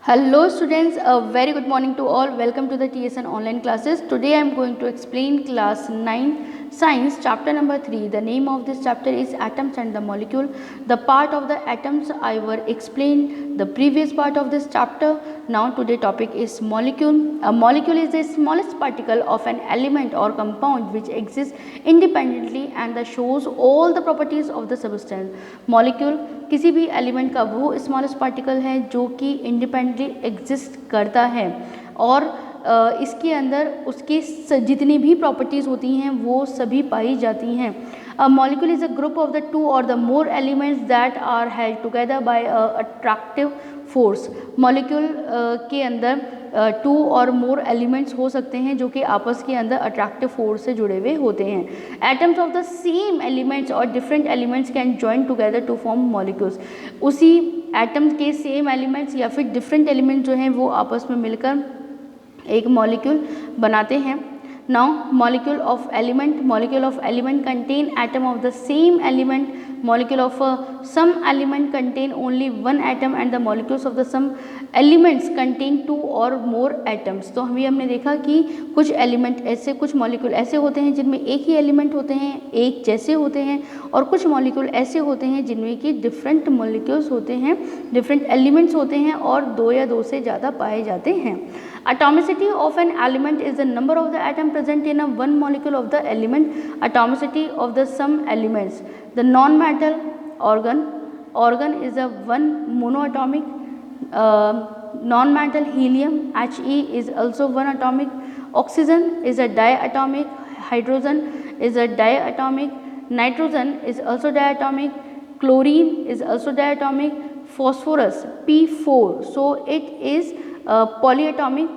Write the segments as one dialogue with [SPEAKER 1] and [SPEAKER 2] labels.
[SPEAKER 1] Hello students, a very good morning to all. Welcome to the TSN online classes. Today I am going to explain class 9 science chapter number 3. The name of this chapter is atoms and the molecule. The part of the atoms I were explained the previous part of this chapter. Now today topic is molecule. A molecule is the smallest particle of an element or compound which exists independently and that shows all the properties of the substance. Molecule किसी भी element का वो smallest particle है जो कि independently exist करता है और इसके अंदर उसकी जितनी भी प्रॉपर्टीज़ होती हैं वो सभी पाई जाती हैं. A molecule is a group of the two or the more elements that are held together by attractive force. Molecule के अंदर टू और मोर एलिमेंट्स हो सकते हैं जो कि आपस के अंदर अट्रैक्टिव फोर्स से जुड़े हुए होते हैं. Atoms of the same elements or different elements can join together to form molecules. उसी एटम्स के सेम एलिमेंट्स या फिर डिफरेंट एलिमेंट्स जो हैं वो आपस में मिलकर एक मॉलिक्यूल बनाते हैं. Now molecule of element contain atom of the same element. Molecule of some element contain only one atom and the molecules of the some elements contain two or more atoms. तो हमने देखा कि कुछ element ऐसे, कुछ molecule ऐसे होते हैं जिनमें एक ही एलिमेंट होते हैं, एक जैसे होते हैं, और कुछ मॉलिक्यूल ऐसे होते हैं जिनमें कि डिफरेंट मॉलिक्यूल्स होते हैं, डिफरेंट एलिमेंट्स होते हैं और दो या दो से ज़्यादा पाए जाते हैं. Atomicity of an element is the number of the atom present in a one molecule of the element. Atomicity of the some elements. The non-metal organ is a one monoatomic. Non-metal helium He is also one atomic. Oxygen is a diatomic. Hydrogen is a diatomic. Nitrogen is also diatomic. Chlorine is also diatomic. Phosphorus P4, so it is polyatomic,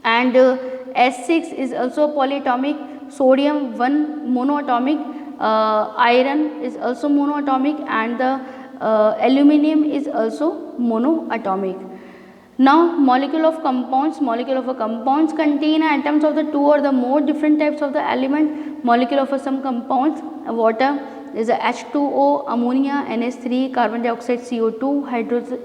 [SPEAKER 1] and S6 is also polyatomic. Sodium one monoatomic. Iron is also monoatomic, and the aluminium is also monoatomic. Now molecule of compounds contain atoms of the two or the more different types of the element. Molecule of some compounds, water is a H2O, ammonia NH3, carbon dioxide CO2,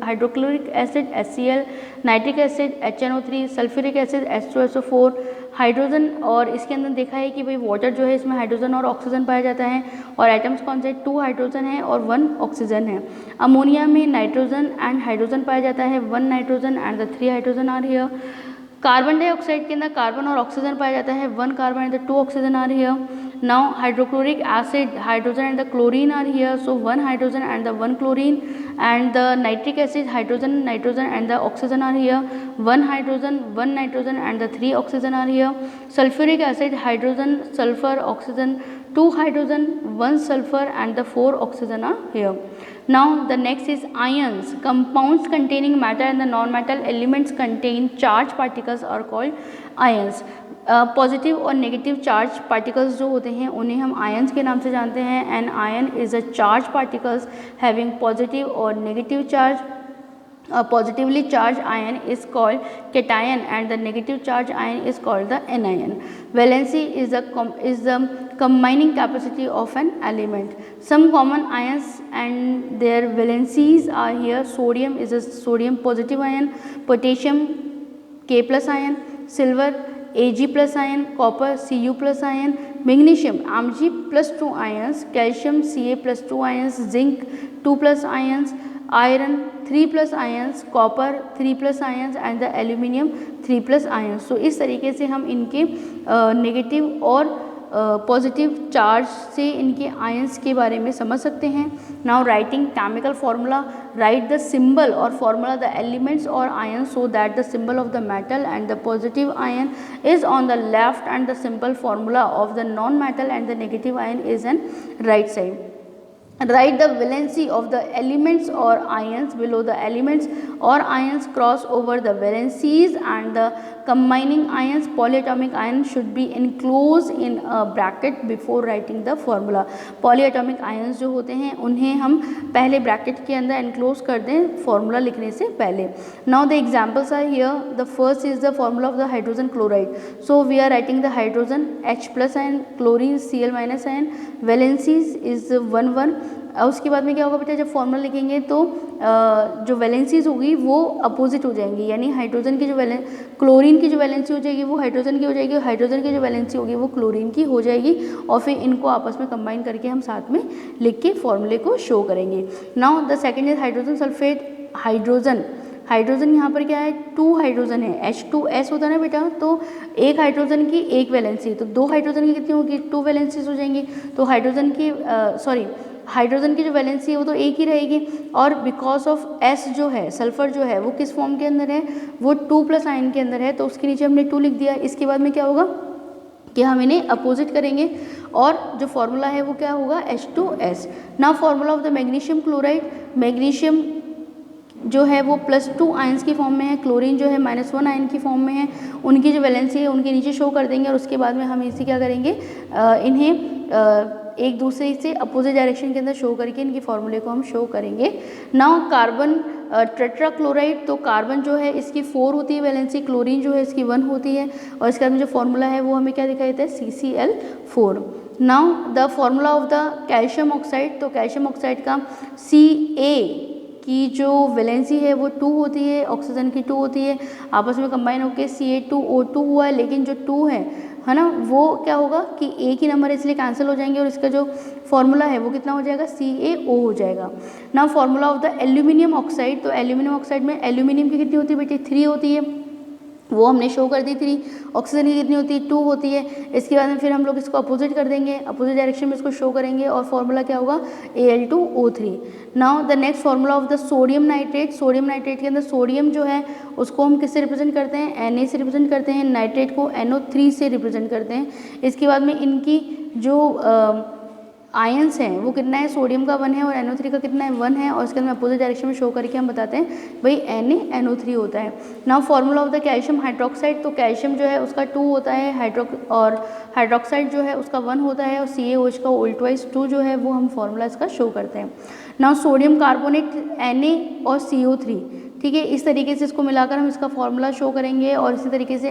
[SPEAKER 1] hydrochloric acid HCl, nitric acid HNO3, sulphuric acid H2SO4, hydrogen. और इसके अंदर देखा है कि भाई water जो है इसमें हाइड्रोजन और ऑक्सीजन पाया जाता है और एटम्स कौन से, 2 हाइड्रोजन है और 1 ऑक्सीजन है. अमोनिया में नाइट्रोजन एंड हाइड्रोजन पाया जाता है, 1 nitrogen and the 3 hydrogen are here. Carbon dioxide के अंदर कार्बन और ऑक्सीजन पाया जाता है, 1 carbon and the 2 oxygen are here. Now hydrochloric acid, hydrogen and the chlorine are here, so 1 hydrogen and the 1 chlorine. And the nitric acid, hydrogen, nitrogen and the oxygen are here, 1 hydrogen, 1 nitrogen and the 3 oxygen are here. Sulfuric acid, hydrogen, sulfur, oxygen, 2 hydrogen, 1 sulfur and the 4 oxygen are here. Now the next is ions. Compounds containing matter and the non-metal elements contain charged particles are called ions. Positive or negative charge particles जो होते हैं उन्हें हम ions के नाम से जानते हैं. An ion is a charge particles having positive or negative charge. Positively charged ion is called cation and the negative charged ion is called the anion. Valency is the combining capacity of an element. Some common ions and their valencies are here. Sodium is a sodium positive ion, potassium K plus ion, silver Ag plus ion, copper Cu plus ion, magnesium Mg plus 2 ions, calcium Ca plus 2 ions, zinc 2 plus ions, iron 3 plus ions, copper 3 plus ions and the aluminium 3 plus ions. So इस तरीके से हम इनके negative और positive charge से इनके ions के बारे में समझ सकते हैं. Now writing chemical formula, right the symbol और फार्मूला द एलिमेंट्स और ion so that the symbol of the metal and the positive ion is on the left and the simple formula of the non metal and the negative ion is an right side. Write the valency of the elements or ions below. The elements or ions cross over the valencies and the combining ions, polyatomic ions should be enclosed in a bracket before writing the formula. polyatomic ions जो होते हैं उन्हें हम पहले bracket के अंदर enclose कर दें formula लिखने से पहले. Now the examples are here. The first is the formula of the hydrogen chloride. So we are writing the hydrogen H plus ion, chlorine Cl minus ion, valencies is 1 1. उसके बाद में क्या होगा बेटा, जब फॉर्मूला लिखेंगे तो जो वैलेंसीज होगी वो अपोजिट हो जाएंगी, यानी हाइड्रोजन की जो क्लोरीन की जो वैलेंसी हो जाएगी वो हाइड्रोजन की हो जाएगी, और हाइड्रोजन की जो वैलेंसी होगी वो क्लोरीन की हो जाएगी, और फिर इनको आपस में कंबाइन करके हम साथ में लिख के फॉर्मूले को शो करेंगे। Now the second is hydrogen sulphate. Hydrogen यहाँ पर क्या है, 2 हाइड्रोजन है, H2S होता है ना बेटा, तो एक हाइड्रोजन की एक वैलेंसी, तो 2 हाइड्रोजन की कितनी होगी, 2 वैलेंसीज हो जाएंगी। तो हाइड्रोजन की जो वैलेंसी है वो तो एक ही रहेगी, और बिकॉज ऑफ S जो है, सल्फर जो है वो किस फॉर्म के अंदर है, वो 2+ आयन के अंदर है, तो उसके नीचे हमने 2 लिख दिया। इसके बाद में क्या होगा कि हम इन्हें अपोजिट करेंगे, और जो फॉर्मूला है वो क्या होगा, H2S। Now formula of the magnesium chloride, magnesium जो है वो +2 आयंस की फॉर्म में है, क्लोरीन जो है -1 आयन की फॉर्म में है, उनकी जो वैलेंसी है उनके नीचे शो कर देंगे, और उसके बाद में हम इसे क्या करेंगे, इन्हें एक दूसरे से अपोजिट डायरेक्शन के अंदर शो करके इनकी फॉर्मूले को हम शो करेंगे। नाउ कार्बन टेट्रा क्लोराइड, तो कार्बन जो है इसकी 4 होती है वैलेंसी, क्लोरीन जो है इसकी 1 होती है, और इसके बाद में जो फॉर्मूला है वो हमें क्या दिखाई देता है, CCl4। Now the formula of the calcium oxide, तो कैल्शियम ऑक्साइड का Ca की जो वैलेंसी है वो 2 होती है, ऑक्सीजन की 2 होती है, आपस में कंबाइन होकर Ca2O2 हुआ है, लेकिन जो 2 है ना, वो क्या होगा कि एक ही नंबर है इसलिए कैंसिल हो जाएंगे, और इसका जो फॉर्मूला है वो कितना हो जाएगा, CaO हो जाएगा। Now formula of the aluminium oxide, तो एल्यूमिनियम ऑक्साइड में एल्यूमिनियम की कितनी होती है बेटी, 3 होती है, वो हमने शो कर दी 3। ऑक्सीजन की कितनी होती है, 2 होती है। इसके बाद में फिर हम लोग इसको अपोजिट कर देंगे, अपोजिट डायरेक्शन में इसको शो करेंगे, और फॉर्मूला क्या होगा, Al2O3। Now the next formula of the sodium nitrate, sodium nitrate के अंदर सोडियम जो है उसको हम किससे रिप्रेजेंट करते हैं, Na से रिप्रेजेंट करते हैं, नाइट्रेट को NO3 से रिप्रेजेंट करते हैं। इसके बाद में इनकी जो आयंस हैं वो कितना है, सोडियम का 1 है और NO3 का कितना है, 1 है, और इसके अंदर अपोजिट डायरेक्शन में शो करके हम बताते हैं भाई NaNO3 होता है। Now formula of the calcium hydroxide, तो कैल्शियम जो है उसका 2 होता है, और हाइड्रोक्साइड जो है उसका 1 होता है, और CaOH का ऑल्टवाइज 2 जो है वो हम फॉर्मूला इसका शो करते हैं। नाउ सोडियम कार्बोनेट Na और CO3, ठीक है, इस तरीके से इसको मिलाकर हम इसका फॉर्मूला शो करेंगे, और इसी तरीके से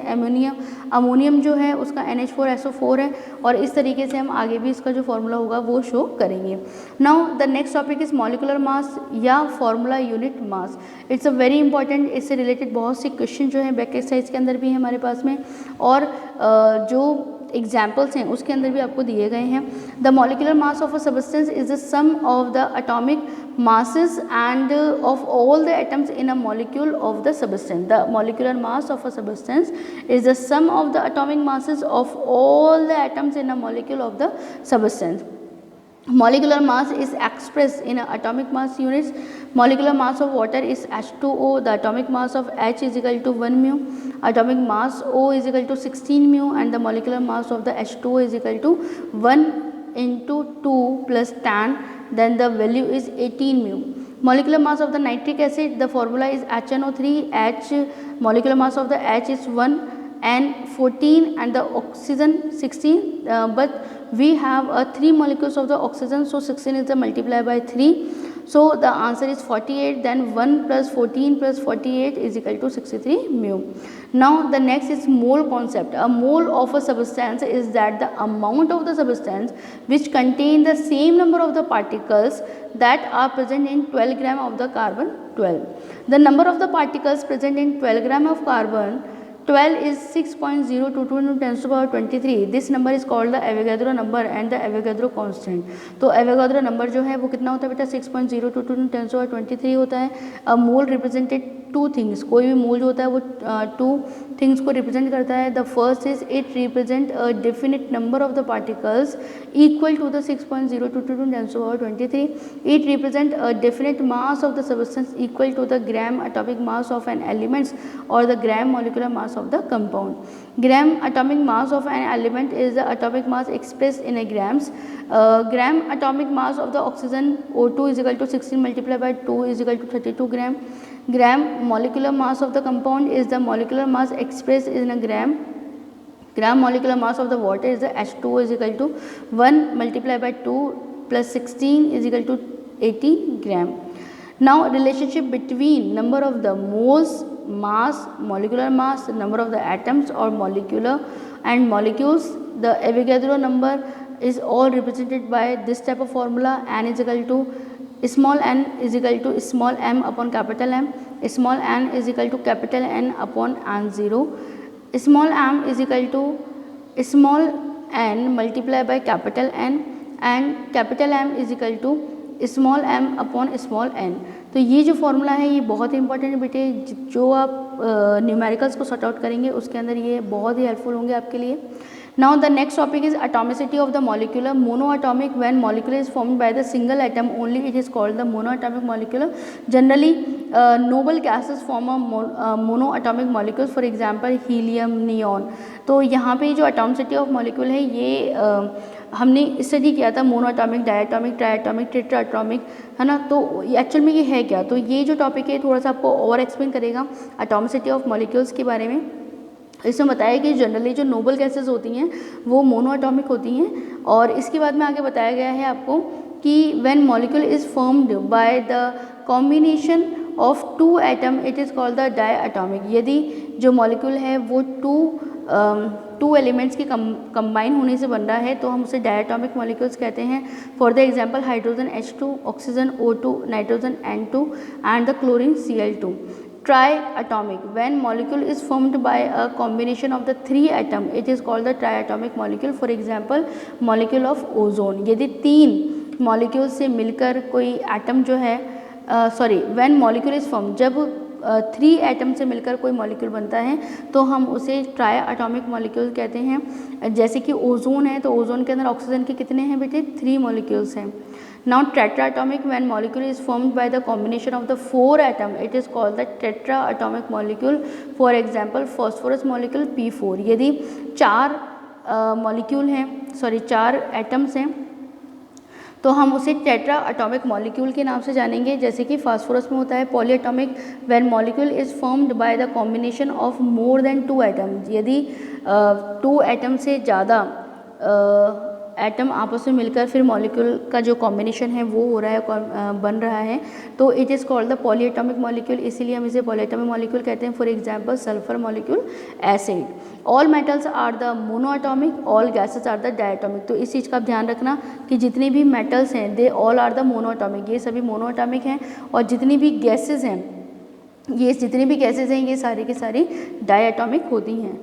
[SPEAKER 1] अमोनियम जो है उसका NH4SO4 है, और इस तरीके से हम आगे भी इसका जो फॉर्मूला होगा वो शो करेंगे। Now the next topic is molecular mass या formula unit mass. It's a very important, इससे रिलेटेड बहुत सी क्वेश्चन जो है बैक एक्सरसाइज के अंदर भी है हमारे पास में, और जो एग्जाम्पल्स हैं उसके अंदर भी आपको दिए गए हैं। The molecular mass of a substance is the sum of the atomic masses and of all the atoms in a molecule of the substance. The molecular mass of a substance is the sum of the atomic masses of all the atoms in a molecule of the substance. Molecular mass is expressed in atomic mass units. Molecular mass of water is H2O. The atomic mass of H is equal to 1 mu. Atomic mass O is equal to 16 mu, and the molecular mass of the H2O is equal to 1 into 2 plus 10, then the value is 18 mu. Molecular mass of the nitric acid, the formula is HNO3. H molecular mass of the H is 1 and 14, and the oxygen 16, but we have 3 molecules of the oxygen, so 16 is the multiply by 3, so the answer is 48. Then 1 plus 14 plus 48 is equal to 63 mu. Now the next is mole concept. A mole of a substance is that the amount of the substance which contain the same number of the particles that are present in 12 gram of the carbon 12. The number of the particles present in 12 gram of carbon 12 is 6.022 into 10 to the power 23. This number is called the Avogadro number and the Avogadro constant. तो Avogadro number जो है वो कितना होता है बेटा, 6.022 into 10 to the power 23 होता है। A mole represented 2 things, कोई भी मोल जो होता है वो 2 थिंग्स को रिप्रेजेंट करता है। The first is it represent a definite number of the particles equal to the 6.022 to 10 to the power 23. It represent a definite mass of the substance equal to the gram atomic mass of an elements or the gram molecular mass of the compound. Gram atomic mass of an element is the atomic mass expressed in a grams. Gram atomic mass of the oxygen O2 is equal to 16 multiplied by 2 is equal to 32 gram. Gram molecular mass of the compound is the molecular mass expressed in a gram. Gram molecular mass of the water is the H2O is equal to 1 multiplied by 2 plus 16 is equal to 80 gram. Now relationship between number of the moles, mass, molecular mass, number of the atoms or molecular and molecules, the Avogadro number, is all represented by this type of formula. N is equal to small n is equal to small m upon capital M, small n is equal to capital N upon n0, small m is equal to small n multiplied by capital N and capital M is equal to small m upon small n। तो ये जो formula है ये बहुत ही important है बेटे, जो आप न्यूमेरिकल्स को सॉर्ट आउट करेंगे उसके अंदर ये बहुत ही हेल्पफुल होंगे आपके लिए। Now the next topic is atomicity of the molecular monoatomic when molecule is formed by the single atom only it is called the monoatomic molecular. Generally noble gases form a monoatomic molecules, for example helium, neon. तो यहाँ पे जो atomicity of molecule है ये हमने study किया था monoatomic, डायएटॉमिक, triatomic, टेट्राएटॉमिक, है ना। तो एक्चुअल में ये है क्या, तो ये जो टॉपिक है थोड़ा सा आपको और एक्सप्लेन करेगा एटॉमिसिटी ऑफ मॉलिक्यूल्स के बारे में। इसमें बताया कि जनरली जो नोबल गैसेस होती हैं वो मोनोएटॉमिक होती हैं, और इसके बाद में आगे बताया गया है आपको कि when molecule is formed by the combination of two atom it is called the diatomic. यदि जो मॉलिक्यूल है वो टू एलिमेंट्स के कंबाइन होने से बन रहा है तो हम उसे डायएटॉमिक मॉलिक्यूल्स कहते हैं। For the example hydrogen H2, oxygen O2, nitrogen N2 and the chlorine Cl2। Triatomic, when molecule is formed by a combination of the three atom it is called the triatomic molecule, for example molecule of ozone। यदि तीन molecule से मिलकर कोई atom जो है when molecule is formed, जब three atom से मिलकर कोई मॉलिक्यूल बनता है तो हम उसे ट्राइएटॉमिक मॉलिक्यूल कहते हैं। जैसे कि ओजोन है तो ओजोन के अंदर ऑक्सीजन के कितने हैं बेटे, 3 मॉलिक्यूल्स हैं। Now tetraatomic when molecule is formed by the combination of the 4 atom it is called the tetraatomic molecule, for example phosphorus molecule P4। यदि 4 मॉलिक्यूल हैं, 4 एटम्स हैं तो हम उसे टेट्रा एटॉमिक मॉलिक्यूल के नाम से जानेंगे। जैसे कि फास्फोरस में होता है polyatomic when molecule is formed by the combination of more than 2 atom. यदि 2 एटम से ज़्यादा एटम आपस में मिलकर फिर मॉलिक्यूल का जो कॉम्बिनेशन है वो हो रहा है, बन रहा है, तो it is called the polyatomic molecule, इसीलिए हम इसे पॉलीएटॉमिक मॉलिक्यूल कहते हैं। For example sulphur molecule, acid. All metals are the monoatomic, all gases are the diatomic. तो इस चीज़ का ध्यान रखना कि जितने भी मेटल्स हैं they all are the monoatomic, ये सभी मोनोएटॉमिक हैं, और जितनी भी गैसेज हैं ये सारे के सारी डायएटॉमिक होती हैं।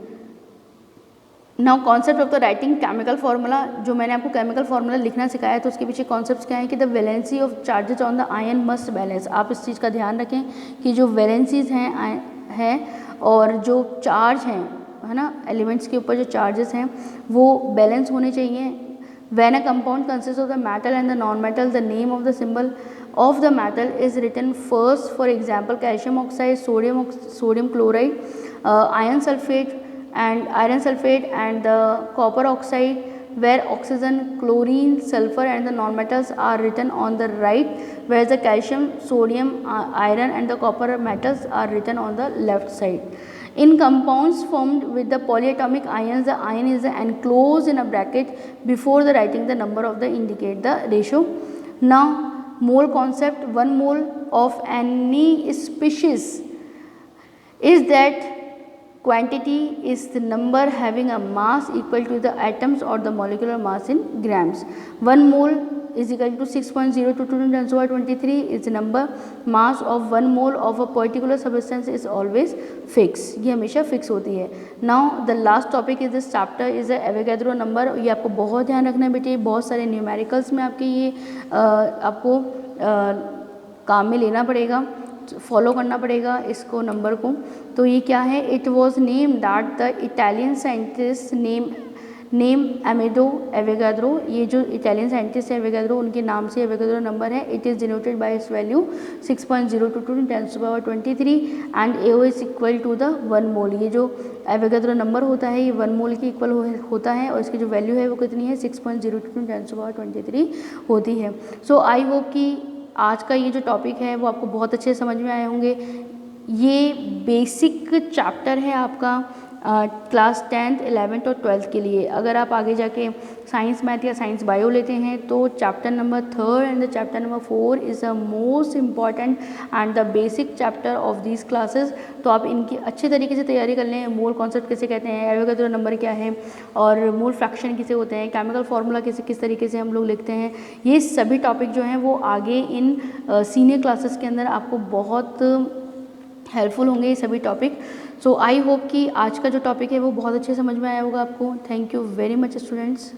[SPEAKER 1] Now concept of the writing chemical formula, जो मैंने आपको केमिकल फार्मूला लिखना सिखाया है तो उसके पीछे कॉन्सेप्ट्स क्या है कि the valency of charges on the ion must balance. आप इस चीज़ का ध्यान रखें कि जो वैलेंसीज हैं और जो चार्ज हैं, है ना, एलिमेंट्स के ऊपर जो चार्जेस हैं वो बैलेंस होने चाहिए। When a compound consist of the metal and the non metal the name of the symbol of the metal is written first, for example calcium oxide, sodium chloride, iron sulfate and the copper oxide, where oxygen, chlorine, sulfur and the non-metals are written on the right, whereas the calcium, sodium, iron and the copper metals are written on the left side. In compounds formed with the polyatomic ions, the ion is enclosed in a bracket before the writing the number of the indicate the ratio. Now mole concept, 1 mole of any species is that quantity is the number having a mass equal to the atoms or the molecular mass in grams. 1 mole is equal to 6.022 × 10⁻23 is the number mass of 1 mole of a particular substance is always fixed, ये हमेशा fix होती है। Now the last topic is this chapter is the Avogadro number। ये आपको बहुत ध्यान रखना है बेटे, बहुत सारे न्यूमेरिकल्स में आपके ये आपको काम में लेना पड़ेगा, फॉलो करना पड़ेगा इसको नंबर को। तो ये क्या है, it was name that the Italian scientist name Amedeo Avogadro. ये जो इटालियन साइंटिस्ट है एवोगाद्रो, उनके नाम से एवोगाद्रो नंबर है। It is denoted by its value 6.022 × 10⁻23 and AO is equal to the 1 mole. ये जो एवोगाद्रो नंबर होता है ये 1 मोल के इक्वल होता है, और इसकी जो वैल्यू है वो कितनी है, 6.022 × 10⁻23 होती है। सो आई होप कि आज का ये जो टॉपिक है वो आपको बहुत अच्छे समझ में आए होंगे। ये बेसिक चैप्टर है आपका क्लास 10th 11th और 12th के लिए। अगर आप आगे जाके साइंस मैथ या साइंस बायो लेते हैं तो chapter number 3rd and the chapter number 4 is the most important and the basic chapter of these classes. तो आप इनकी अच्छे तरीके से तैयारी कर लें। मोल कॉन्सेप्ट कैसे कहते हैं, एवोगाड्रो नंबर क्या है, और मोल फ्रैक्शन किसे होते हैं, केमिकल फार्मूला किस तरीके से हम लोग लिखते हैं, ये सभी टॉपिक जो हैं वो आगे इन सीनियर क्लासेस के अंदर आपको बहुत हेल्पफुल होंगे ये सभी टॉपिक। सो आई होप कि आज का जो टॉपिक है वो बहुत अच्छे समझ में आया होगा आपको। Thank you very much students.